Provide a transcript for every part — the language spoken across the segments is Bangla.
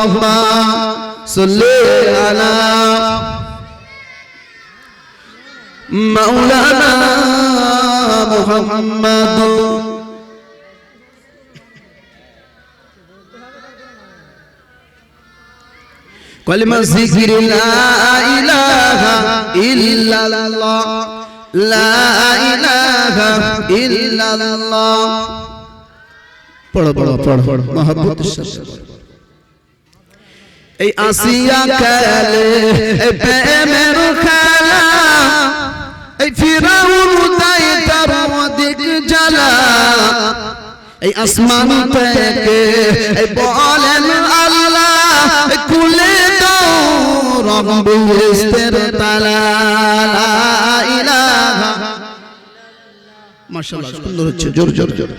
আল্লাহুম্মা সাল্লি আলা মাওলানা মুহাম্মাদ কলিমা জিকির লা ইলাহা ইল্লাল্লাহ লা ইলাহা ইল্লাল্লাহ পড়ো পড়ো পড়ো মহব্বতের সাথে এই আসিয়া কালে এই প্রেমের খেলা এই ফিরাউন তাই তার দিক জ্বালা এই আসমান থেকে এই বলেন আল্লাহ খুলে দাও রব্বিস্তের তালা লা ইলাহা মাশাআল্লাহ সুন্দর হচ্ছে জোর জোর জোর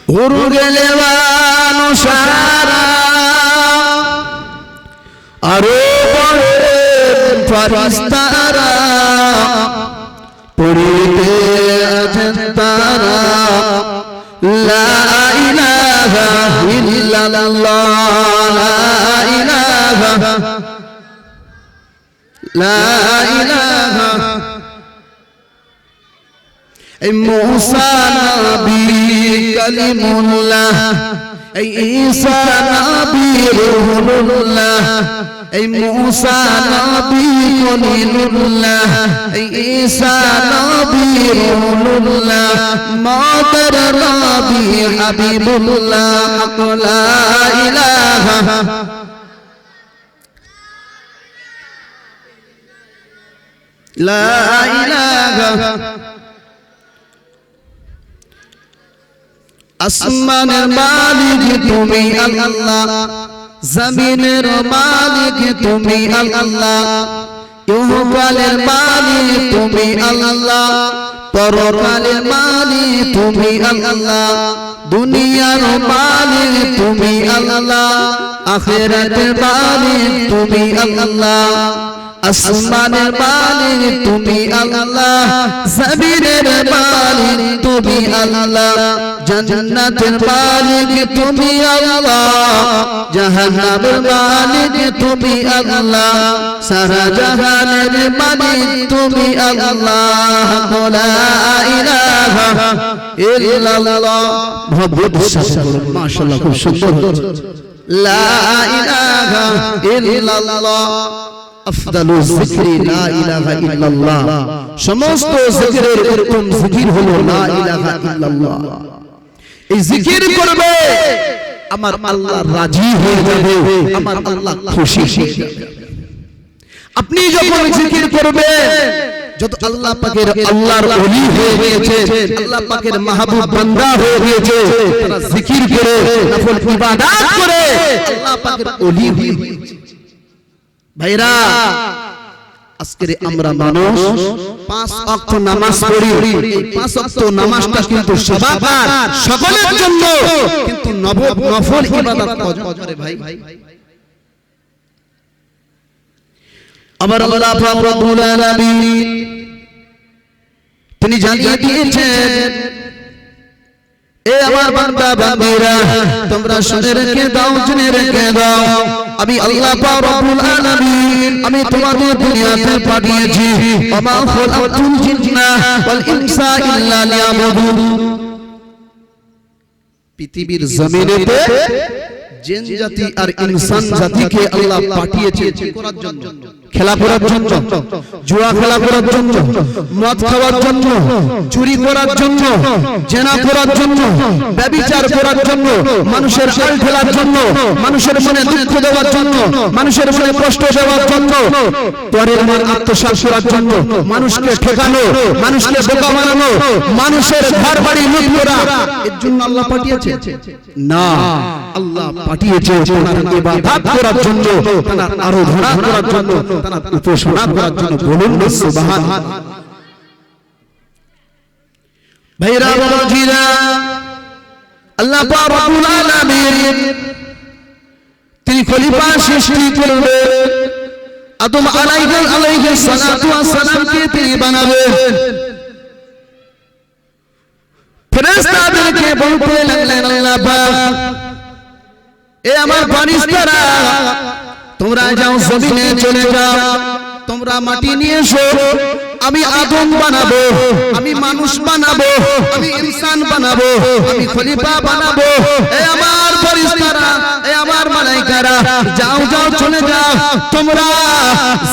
হুরু গেলেওয়ানো সারা আরো বড় ফরিস্তারা পড়িতে আছেন তারা লা ইলাহা ইল্লাল্লাহ লা ইলাহা লা ইলাহা এই মুসা নবী কালিমুল্লাহ এই ঈসা নবী রূহুল্লাহ এই মুসা নবী কলিমুল্লাহ এই ঈসা নবী রূহুল্লাহ মাদার নবী হাবিবুল্লাহ লা ইলাহা লা ইলাহা আসমানের মালিক তুমি আল্লাহ জমিনের মালিক তুমি আল্লাহ ইহকালের মালিক তুমি আল্লাহ পরকালের মালিক তুমি আল্লাহ দুনিয়ার মালিক তুমি আল্লাহ আখিরাতের মালিক তুমি আল্লাহ আসমানের মালিক তুমি আল্লাহ জমিনের মালিক তুমি আল্লাহ জান্নাতের মালিক তুমি আল্লাহ জাহান্নামের মালিক তুমি আল্লাহ সারা জাহানের মালিক তুমি আল্লাহ লা ইলাহা ইল্লাল্লাহ মহব্বতের সাথে মাশাআল্লাহ খুব সুন্দর লা ইলাহা ইল্লাল্লাহ আফদালু যিকরি লা ইলাহা ইল্লাল্লাহ সমস্ত জিকিরের উত্তম জিকির হলো লা ইলাহা ইল্লাল্লাহ এই জিকির করবে আমার আল্লাহ রাজি হয়ে যাবে আমার আল্লাহ খুশি হয়ে যাবে আপনি যখন জিকির করবে যত আল্লাহ পাকের আল্লাহর ওলি হয়ে গিয়েছে আল্লাহ পাকের মাহবুব বান্দা হয়ে গিয়েছে তারা জিকির করে নফল ইবাদত করে আল্লাহ পাকের ওলি হয়ে গিয়েছে ভাইরা আজকে আমরা মানুষ 5 ওয়াক্ত নামাজ পড়ি এই 5 ওয়াক্ত নামাজটা কিন্তু সবার সকলের জন্য কিন্তু নফল ইবাদত কজন করে ভাই আবার আল্লাহ পাক রব্বুল আলামিন তিনি জানিয়ে দিয়েছেন এ আমার বান্দা বান্দিরা তোমরা শুনে রেখে দাও জেনে রেখে দাও আমি আল্লাহ পাক রব্বুল আলামিন আমি তোমাদের দুনিয়াতে পাঠিয়েছি ওমা খালাকুল জিন্না ওয়াল ইনসা ইল্লা লিয়াবুদুন পৃথিবীর জমিনেতে জিন জাতি আর ইনসান জাতিকে আল্লাহ পাঠিয়েছে করার জন্য খেলা করার জন্য জুয়া খেলা করার জন্য মদ খাওয়ার জন্য চুরি করার জন্য জেনা করার জন্য ব্যভিচার করার জন্য মানুষের আল ঠেলার জন্য মানুষের মনে দুঃখ দেওয়ার জন্য মানুষের মনে কষ্ট দেওয়ার জন্য পরের মন আত্মসাৎ করার জন্য মানুষকে ঠকানো মানুষকে বোকা বানানো মানুষের ঘর বাড়ি লুট করা এর জন্য আল্লাহ পাঠিয়েছে না আল্লাহ পাঠিয়েছে তার ইবাদত করার জন্য তার আরাধনা করার জন্য তার উপাসনা করার জন্য বলুন সুবহানাল্লাহ ভাইরা বাবাজিরা আল্লাহ পাক রব্বুল আলামিন তিনি খলিফা সৃষ্টি করবে আদম আলাইহিস সালাতু ওয়াস সালামকে তিনি বানাবেন। ফেরেশতাদেরকে বলতে লাগলেন আল্লাহ পাক এ আমার ফেরেশতারা তোমরা যাও জমিনে চলে যাও, তোমরা মাটি নিয়ে এসো, আমি আদম বানাবো, আমি মানুষ বানাবো, আমি ইনসান বানাবো, আমি খলিফা বানাবো। এ আমার ফেরেশতারা, এ আমার মালায়েকারা, যাও যাও চলে যাও, তোমরা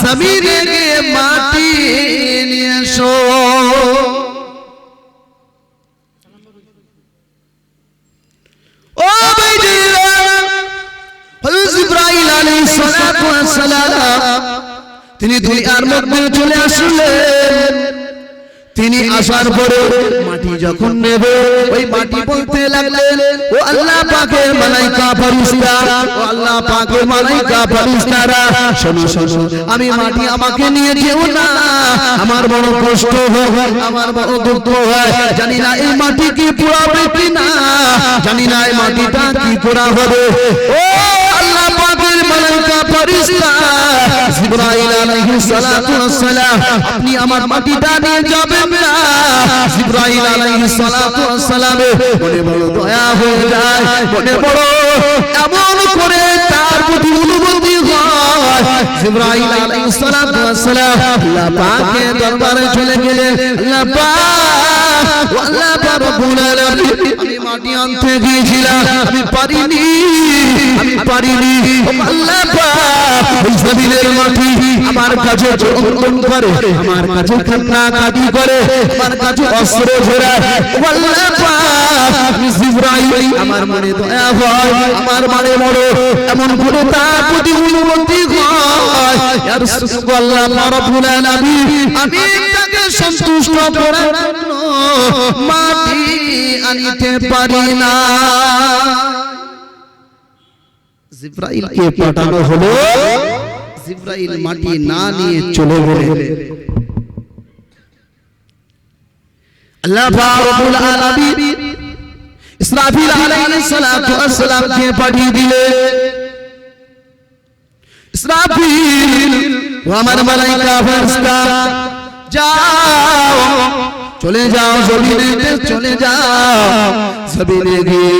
জমিনে গিয়ে মাটি নিয়ে এসো। ও ভাইজিরা, হযরত জিবরাইল আলাইহিস সালাতু ওয়াস সালাম তিনি দুনিয়ার মধ্যে চলে আসলেন। তিনি আসার পরে মাটি যখন নেবে ওই মাটি বলতে লাগলেন ও আল্লাহ পাকের মালায়েকা ফেরেশতা, ও আল্লাহ পাকের মালায়েকা ফেরেশতারা, শোনো শোনো, আমি মাটি আমাকে নিয়ে যেও না, আমার বড় কষ্ট হয়, আমার বড় দুঃখ হয়, জানি না এই মাটি কি পুরাবে কিনা, জানি না এই মাটিটা কি করা হবে। ও আল্লাহ পাকের মালায়েকা ফেরেশতা জিবরাইল আলাইহিস সালাতু ওয়াস সালাম, আপনি আমার মাটিটা নিয়ে যাবেন না। জিবরাইল আলাইহিস সালাতু ওয়াস সালাম মনে বড় দয়া হয়ে যায়, মনে বড় এমন করে তার প্রতি অনুভূতি হয়। জিবরাইল আলাইহিস সালাতু ওয়াস সালাম আল্লাহ পাকের দরবারে চলে গেলেন। আল্লাহ পাক, আল্লাহ পাক রব্বুল আলামিন, আমি মাটি আনতে গিয়েছিলাম, আমি পারিনি, আমি পারিনি। আল্লাহ পাক এই জমিনের মাটি আমার কাছে অঙ্কন করে, আমার কাছে কান্না কাটি করে, আমার কাছে অস্ত্র ঝোড়ায়। আল্লাহ পাক জিবরাইল, আমার মনে দয়া হয়, আমার মনে বড় এমন করে তার প্রতি অনুভূতি হয়। ইয়া রাসূলুল্লাহ রাব্বুল আলামিন, আমি তাকে সন্তুষ্ট করার জন্য মাটি আনিতে পারি না। জিবরাইলকে পাঠানো হলো, জিবরাইল মাটি না নিয়ে চলে গেলেন। আল্লাহ পাক রব্বুল আলামিন ইসরাফিল আলাইহিস সালাতু ওয়াস সালামকে পাঠিয়ে দিলেন। ইসরাফিল, ও আমার মালায়েকা ফেরেশতা, যাও চলে যাও জমিনে, চলে যাও জমিনে গিয়ে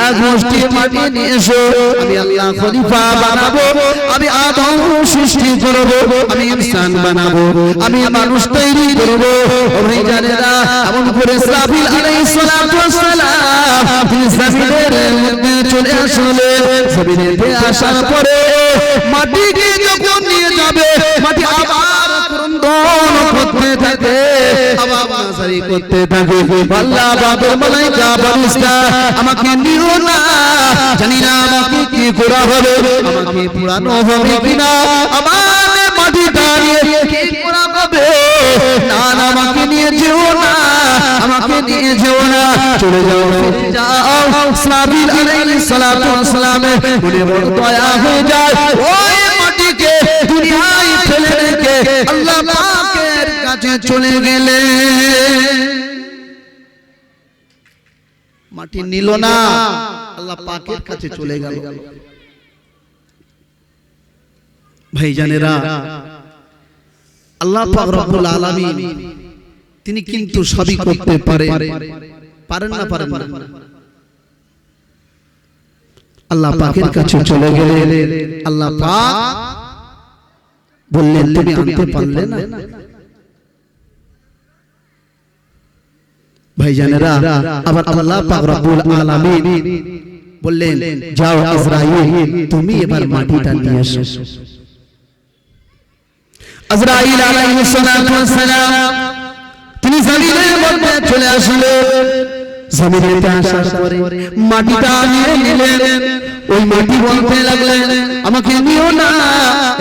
এক মুষ্টি মাটি নিয়ে এসো, আমি আল্লাহ খলিফা বানাবো, আমি আদম সৃষ্টি করবো, আমি ইনসান বানাবো, আমি মানুষ তৈরি করবো। ও ভাইজানেরা, এমন করে ইসরাফিল আলাইহিস সালাতু ওয়াস সালাম তিনি জমিনের মধ্যে চলে আসলেন। জমিনেতে আসার পরে মাটিকে যখন নিয়ে যাবে, মাটি আবার ক্রন্দন করতে থাকে, আবার নাজারি করতে থাকে। আল্লাহ পাকের মালায়েকা ফেরেশতা, আমাকে নিও না, জানি না আমাকে কি করা হবে, আমাকে পুরানো হবে কিনা, আমার মাটিটা নিয়ে কি করা হবে, না না আমাকে নিয়ে যেও না, আমাকে নিয়ে যেও না, চলে যাও, ফিরে যাও। ইসরাফিল আলাইহিস সালাতু ওয়াস সালামের মনে বড় দয়া হয়ে যায়। ওই মাটিকে দুনিয়ায় ফেলে রেখে আল্লাহ পাকের কাছে চলে গেলেন। মাটি নিল না, আল্লাহ পাকের কাছে চলে গেল। ভাইজানেরা, আল্লাহ পাক রব্বুল আলামিন তিনি কিন্তু সবই করতে পারেন, পারেন না, পারেন না। আল্লাহ পাকের কাছে চলে গেলেন। আল্লাহ পাক বললেন, তুমি আনতে পারলে না। ভাইজানেরা, আবার আল্লাহ পাক রব্বুল আলামিন বললেন, যাও আজরাইল, তুমি এবার মাটিটা নিয়ে এসো। আজরাইল আলাইহিস সালাতু ওয়াস সালাম তিনি জমিনের মধ্যে চলে আসলেন। জমিনেতে আসার পরে মাটিটা নিয়ে নিলেন। ওই মাটি বলতে লাগলেন, আমাকে নিও না,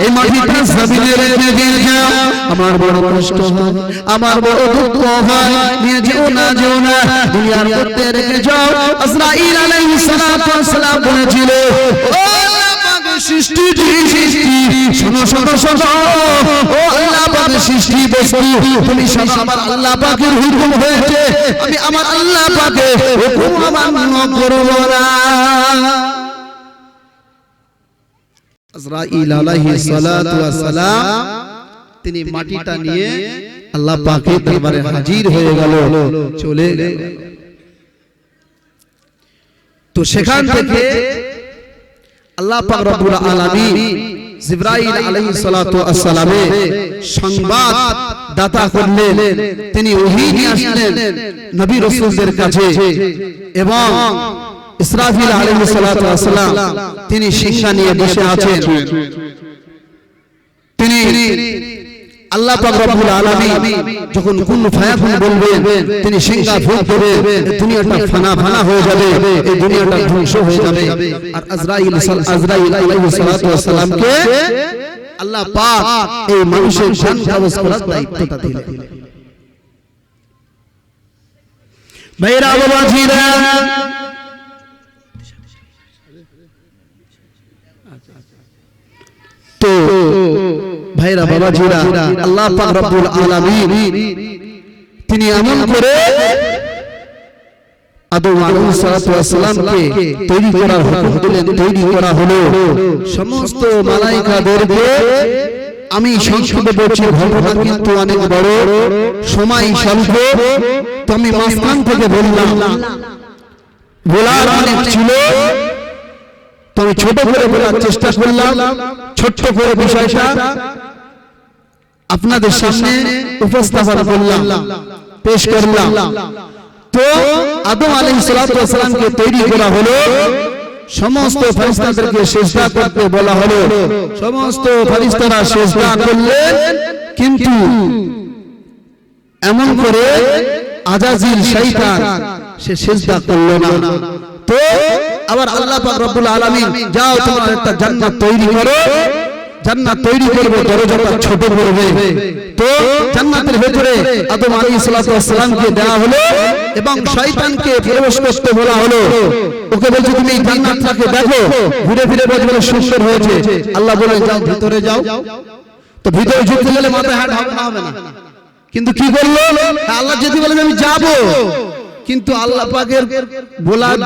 এই মাটিটা জমিনে রেখে দিয়ে যাও, আমার বড় কষ্ট হয়, আমার বড় দুঃখ হয়, নিয়ে যেও না, যেও না, দুনিয়ার মধ্যে রেখে যাও। আজরাইল আলাইহিস সালাতু ওয়াস সালাম বলেছিল, ও সৃষ্টি, শোনো শোনো শোনো, ও আল্লাহ পাকের সৃষ্টি বস্তু, তুমি সব আমার আল্লাহ পাকের হুকুম হয়েছে, আমি আমার আল্লাহ পাকের হুকুম অমান্য করব না। আজরাইল আলাইহিস সালাতু ওয়াস সালাম তিনি মাটিটা নিয়ে আল্লাহ পাকের দরবারে হাজির হয়ে গেল, চলে গেল। তো সেখান থেকে আল্লাহ পাক রব্বুল আলামিন জিবরাইল আলাইহিস সালাতু ওয়াস সালামের সংবাদ দাতা করলেন, তিনি ওহী নিয়ে আসলেন নবী রাসূলদের কাছে, এবং ইসরাফিল আলাইহিস সালাতু ওয়াস সালাম তিনি সিংহা নিয়ে বসে আছেন। তিনি আল্লাহ পাক রব্বুল আলামিন যখন কুন ফায়াকুন বলবেন, তিনি সিংহা ফুঁক দেবে, দুনিয়াটা ফানা ফানা হয়ে যাবে, এই দুনিয়াটা ধ্বংস হয়ে যাবে। আর আজরাইল আলাইহিস সালাতু ওয়াস সালামকে আল্লাহ পাক এই মানুষের জান কবজ করার দায়িত্বটা দিলেন। ভাইরা বাবাজিরা, তো ভাইরা বাবাজিরা, আল্লাহ পাক রব্বুল আলামিন তিনি এমন করে আদম আলাইহিস সালাতু ওয়াস সালামকে তৈরি করার হুকুম দিলেন, তৈরি করা হলো। সমস্ত মালায়েকাদেরকে আমি সংক্ষেপে বলছি, ঘটনা কিন্তু অনেক বড়, সময় স্বল্প, তো আমি মাঝখান থেকে বললাম, বলার অনেক ছিল, তো আমি ছোট করে বলার চেষ্টা করলাম। ছোট্ট করে বিষয়টা আপনাদের সামনে উপস্থাপন করলাম, পেশ করলাম। তো আদম আলাইহিস সালাতু ওয়াস সালামকে তৈরি করা হলো, সমস্ত ফেরেশতাদেরকে সিজদা করতে বলা হলো, সমস্ত ফেরেশতারা সিজদা করলেন, কিন্তু এমন করে আজাজিল শয়তান সে সিজদা করলো না। তো আবার আল্লাহ পাক রব্বুল আলামিন, যাও তোমরা একটা জান্নাত তৈরি করো, জান্নাত তৈরি করবে, দরজাটা ছোট করবে। তো জান্নাতের ভিতরে আদম আলাইহিস সালাতু ওয়াস সালামকে দেওয়া হলো, এবং শয়তানকে প্রবেশ করতে বলা হলো। ওকে বলছে তুমি এই জান্নাতটাকে দেখো, ঘুরে ফিরে বলবে সুন্দর হয়েছে। আল্লাহ বলে যাও ভিতরে যাও। তো ভিতরে যেতে গেলে মাথায় হাত হবে না, কিন্তু কি করলো, আল্লাহ যদি বলে আমি যাব, কিন্তু আল্লাহ পাকের বলার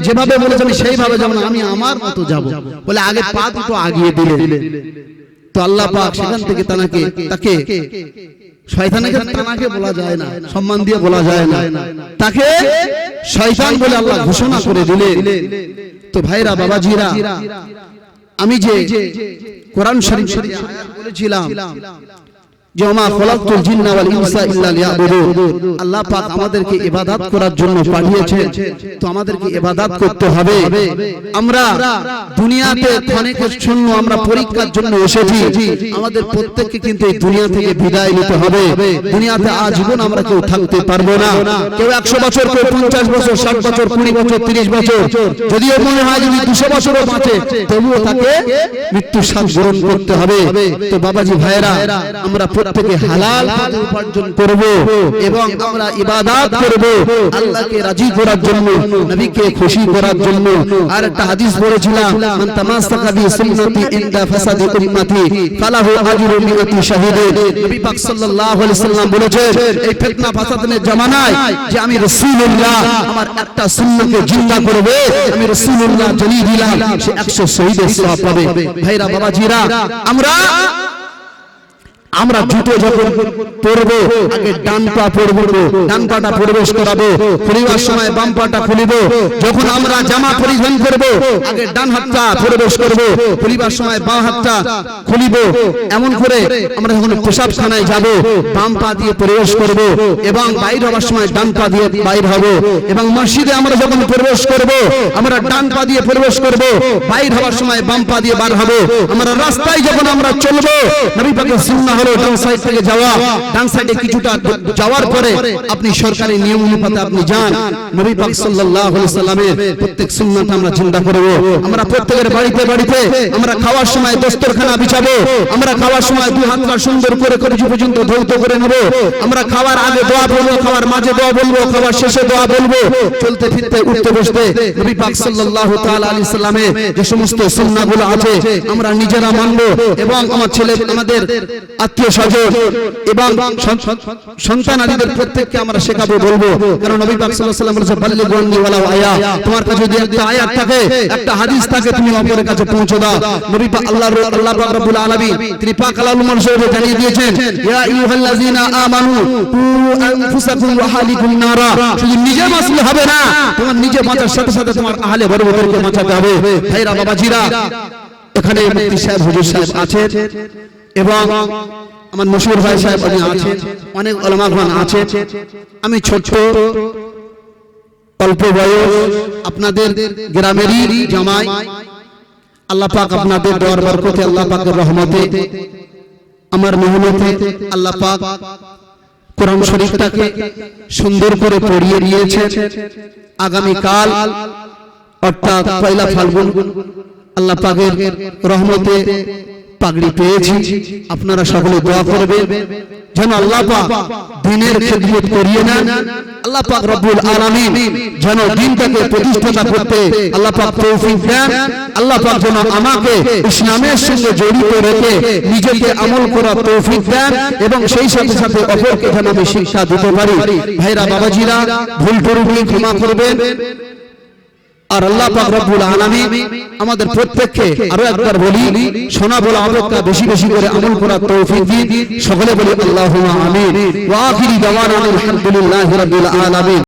যেভাবে বলেছে আমি সেইভাবে যাব না, আমি আমার মতো যাব বলে আগে পা দুটো আগিয়ে দিলেন। তো আল্লাহ পাক সেখান থেকে তাকে শয়তানকে তানাকে বলা যায় না, সম্মান দিয়ে বলা যায় না, তাকে শয়তান বলে আল্লাহ ঘোষণা করে দিলেন। তো ভাইরা বাবাজিরা, আমি যে কোরআন শরীফ বলেছিলাম যে ওমা খলাকতুল জিন্না ওয়াল ইনসা ইল্লা লিয়াবুদুন, আল্লাহ পাক আমাদেরকে ইবাদত করার জন্য পাঠিয়েছেন, তো আমাদেরকে ইবাদত করতে হবে। আমরা দুনিয়াতে ক্ষণিকের জন্য আমরা পরীক্ষার জন্য এসেছি, আমাদের প্রত্যেককে কিন্তু এই দুনিয়া থেকে বিদায় নিতে হবে। দুনিয়াতে আজীবন আমরা কেউ থাকতে পারবো না, কেউ 100 বছর, কেউ 50 বছর, 60 বছর, 20 বছর, 30 বছর, যদিও মনে হয় যদি 200 বছরও বাঁচে, তবুও তাকে মৃত্যু স্বাদ গ্রহণ করতে হবে। তো বাবাজি ভাইরা, আমরা থেকে হালাল উপার্জন করব এবং আমরা ইবাদত করব আল্লাহকে রাজি করার জন্য, নবীকে খুশি করার জন্য। আর একটা হাদিস পড়েছিলাম, মান তামাসসাকা বি সুন্নতি ইনদা ফাসাদি উম্মতি ফালাহু আজরু মিআতি শাহিদিন। নবী পাক সাল্লাল্লাহু আলাইহি সাল্লাম বলেছেন, এই ফিতনা ফাসাদের জামানায় যে আমি রাসূলুল্লাহ আমার একটা সুন্নতকে জিন্দা করবে, আমি রাসূলুল্লাহ জ্বলিয়ে দিলাম, সে 100 শহীদের সওয়াব পাবে। ভাইরা বাবাজিরা, আমরা জুতো যখন পরবো, আগে ডান পা পরবো, ডান পাটা প্রবেশ করাবো, খুলিবার সময় বাম পাটা খুলিব। যখন আমরা জামা পরিধান করব, আগে ডান হাতটা প্রবেশ করব, খুলিবার সময় বাম হাতটা খুলিব। এমন করে আমরা যখন পেশাবখানায় যাব, বাম পা দিয়ে প্রবেশ করব, এবং বাইরে হওয়ার সময় ডান পা দিয়ে বাইর হব। এবং মসজিদে আমরা যখন প্রবেশ করব, আমরা ডান পা দিয়ে প্রবেশ করব, বাইর হওয়ার সময় বাম পা দিয়ে বার হব। আমরা রাস্তায় যখন আমরা চলবো, নবী পাকের সুন্নাহ ডান সাইড থেকে যাওয়া, ডান সাইডে কিছুটা যাওয়ার পরে আপনি সরকারি নিয়ম অনুপাতে আপনি যান। নবী পাক সাল্লাল্লাহু আলাইহি সাল্লামের প্রত্যেক সুন্নাত আমরা চিন্তা করব। আমরা প্রত্যেকের বাড়িতে বাড়িতে আমরা খাওয়ার সময় দস্তরখানা বিছাবো, আমরা খাওয়ার সময় দুই হাতটা সুন্দর করে কবজি পর্যন্ত ধৌত করে নেব। আমরা খাওয়ার আগে দোয়া বলবো, খাওয়ার মাঝে দোয়া বলবো, খাওয়ার শেষে দোয়া বলবো। চলতে ফিরতে উঠতে বসতে নবী পাক সাল্লাল্লাহু তাআলা আলাইহি সাল্লামের যে সমস্ত সুন্নাহগুলো আছে আমরা নিজেরা মানবো, এবং আমার ছেলে আমাদের আত্মীয় স্বজন এবং সন্তানাদিদের প্রত্যেককে আমরা শেখাবো বলবো, কারণ নবী পাক সাল্লাল্লাহু আলাইহি ওয়াসাল্লাম বলেছেন বাল্লিগুনি ওয়ালাউ আয়া, তোমার কাছে যদি একটা আয়াত থাকে, একটা হাদিস থাকে, তুমি অপরের কাছে পৌঁছে দাও। নবী পাক আল্লাহ পাক রব্বুল আলামিন তিনি পাক কালামুল শরীফে জানিয়ে দিয়েছেন, ইয়া আইয়ুহাল্লাযিনা আমানু কু আনফুসাকুম ওয়া আহলিকুম নারা, শুধু নিজে বাঁচলে হবে না, তোমার নিজে বাঁচার সাথে সাথে তোমার আহলে বর্গদেরকে বাঁচাতে হবে। ভাইরা বাবাজিরা, এখানে মুফতি সাহেব হুজুর সাহেব আছেন এবং আমার মশহুর ভাই সাহেব উনি আছেন, অনেক উলামাগণ আছেন। আমি ছোট্ট অল্প বয়স আপনাদের গ্রামেরই জামাই, আল্লাহ পাক আপনাদের দোয়ার বরকতে, আল্লাহ পাকের রহমতে, আমার মেহনতে আল্লাহ পাক কোরআন শরীফটাকে সুন্দর করে পড়িয়ে দিয়েছেন। আগামী কাল অর্থাৎ পয়লা ফাল্গুন আল্লাহ পাকের রহমতে পাগড়ি পেয়েছি। আপনারা সকলে দোয়া করবেন যেন আল্লাহ পাক দ্বীনের খিদমত করিয়ে নেন। আল্লাহ পাক রব্বুল আলামিন যেন দ্বীনটাকে প্রতিষ্ঠা করতে আল্লাহ পাক তৌফিক দেন। আল্লাহ পাক যেন আমাকে ইসলামের সঙ্গে জড়িত রেখে নিজেকে আমল করার তৌফিক দেন এবং সেই সাথে সাথে অপরকে যেন আমি শিক্ষা দিতে পারি। ভাইরা বাবাজিরা, ভুল ত্রুটি ক্ষমা করবেন। আর আল্লাহ পাক রব্বুল আলামিন আমাদের প্রত্যেককে আরো একবার বলি, শোনা বলা অপেক্ষা বেশি বেশি করে আমল করার তৌফিক দিন। সকলে বলি আল্লাহুম্মা আমিন। ওয়া আখিরি দাওয়ানা আলহামদুলিল্লাহি রাব্বিল আলামিন।